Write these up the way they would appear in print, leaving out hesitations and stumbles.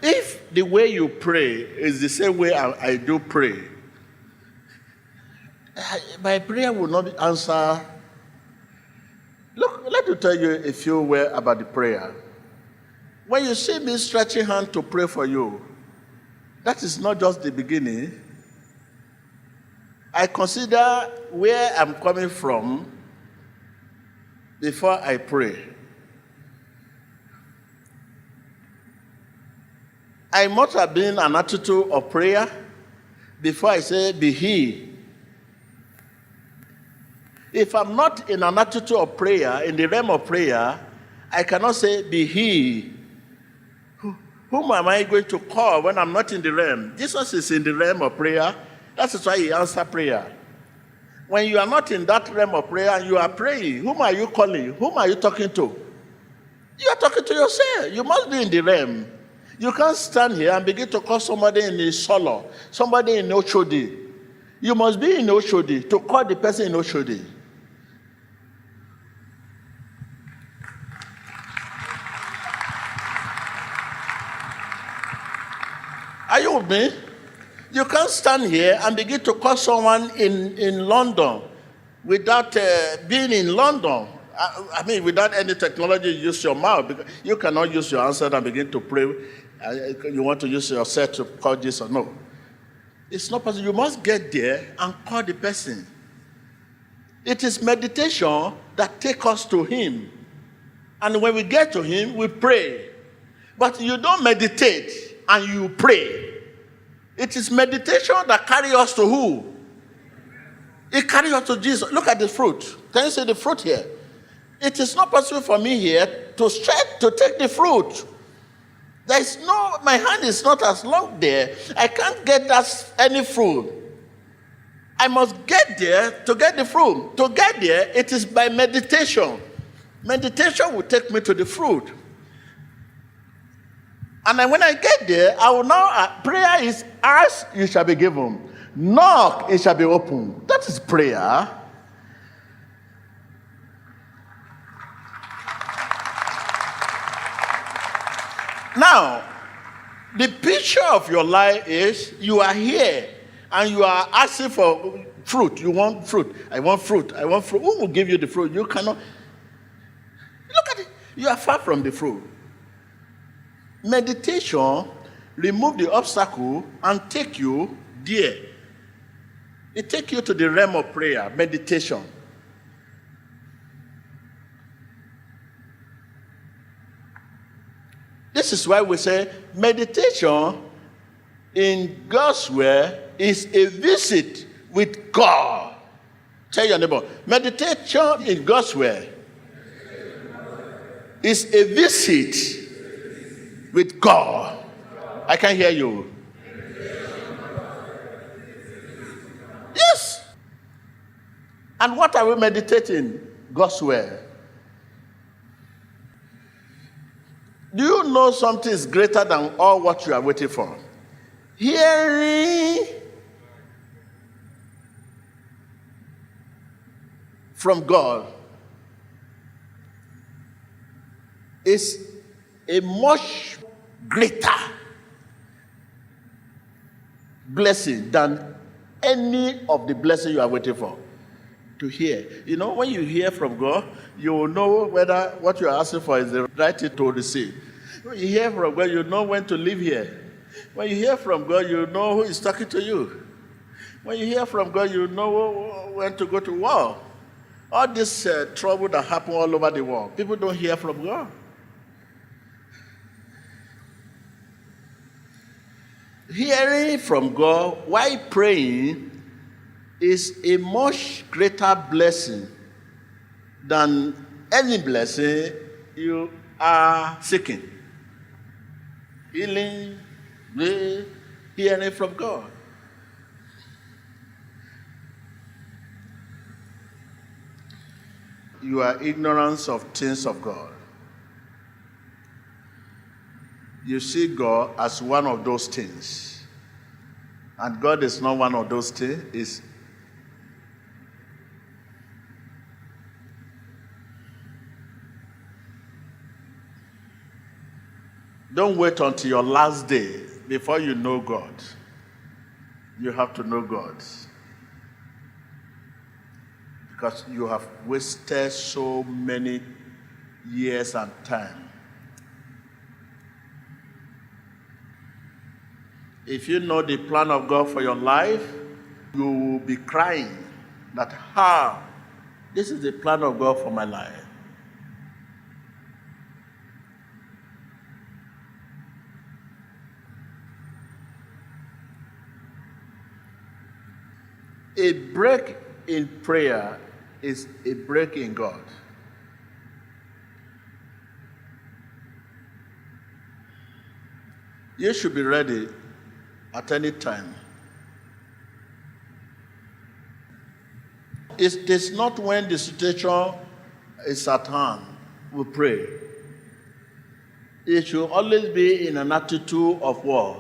If the way you pray is the same way I do pray, my prayer will not be answered. Look, let me tell you a few words about the prayer. When you see me stretching hand to pray for you, that is not just the beginning. I consider where I'm coming from before I pray. I must have been an attitude of prayer before I say, be he. If I'm not in an attitude of prayer, in the realm of prayer, I cannot say, be he. Whom am I going to call when I'm not in the realm? Jesus is in the realm of prayer. That is why he answers prayer. When you are not in that realm of prayer and you are praying, whom are you calling? Whom are you talking to? You are talking to yourself. You must be in the realm. You can't stand here and begin to call somebody in a solo, somebody in Oshodi. You must be in Oshodi to call the person in Oshodi. Are you with me? You can't stand here and begin to call someone in London without being in London. I mean, without any technology, you use your mouth. Because you cannot use your answer and begin to pray. You want to use yourself to call Jesus. No. It's not possible. You must get there and call the person. It is meditation that takes us to him. And when we get to him, we pray. But you don't meditate and you pray. It is meditation that carries us to who? It carries us to Jesus. Look at the fruit. Can you see the fruit here? It is not possible for me here to stretch to take the fruit. There is no, my hand is not as long there. I can't get any fruit. I must get there to get the fruit. To get there, it is by meditation. Meditation will take me to the fruit. And then when I get there, I will now, prayer is ask, you shall be given. Knock, it shall be opened. That is prayer. Now, the picture of your life is you are here and you are asking for fruit. You want fruit. I want fruit. I want fruit. Who will give you the fruit? You cannot. Look at it. You are far from the fruit. Meditation remove the obstacle and take you there. It takes you to the realm of prayer, meditation. This is why we say meditation in God's word is a visit with God. Tell your neighbor, meditation in God's word is a visit with God. I can't hear you. Yes. And what are we meditating? God's word. Do you know something is greater than all what you are waiting for? Hearing from God is a much greater blessing than any of the blessings you are waiting for. To hear. You know, when you hear from God, you will know whether what you are asking for is the right thing to receive. When you hear from God, you know when to live here. When you hear from God, you know who is talking to you. When you hear from God, you know when to go to war. All this trouble that happen all over the world, people don't hear from God. Hearing from God while praying is a much greater blessing than any blessing you are seeking. Healing, hearing from God. You are ignorant of things of God. You see God as one of those things. And God is not one of those things. Don't wait until your last day before you know God. You have to know God. Because you have wasted so many years and time. If you know the plan of God for your life, you will be crying that, how? This is the plan of God for my life. A break in prayer is a break in God. You should be ready at any time. It is not when the situation is at hand we pray. It should always be in an attitude of what?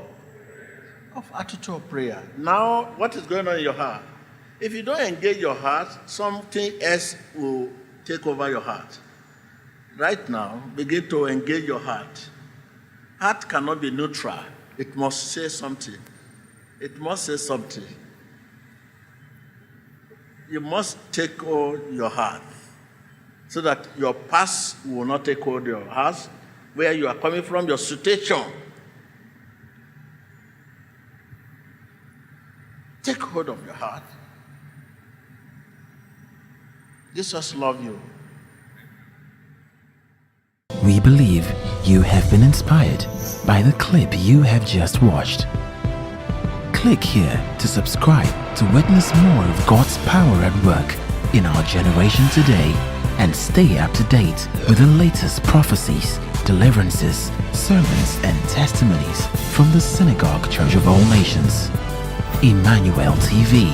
Of attitude of prayer. Now, what is going on in your heart? If you don't engage your heart, something else will take over your heart. Right now, begin to engage your heart. Heart cannot be neutral. It must say something. It must say something. You must take hold your heart so that your past will not take hold your heart, where you are coming from, your situation. Take hold of your heart. Jesus loves you. We believe you have been inspired by the clip you have just watched. Click here to subscribe to witness more of God's power at work in our generation today and stay up to date with the latest prophecies, deliverances, sermons, and testimonies from the Synagogue Church of All Nations. Emmanuel TV,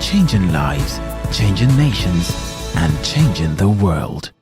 changing lives, changing nations, and changing the world.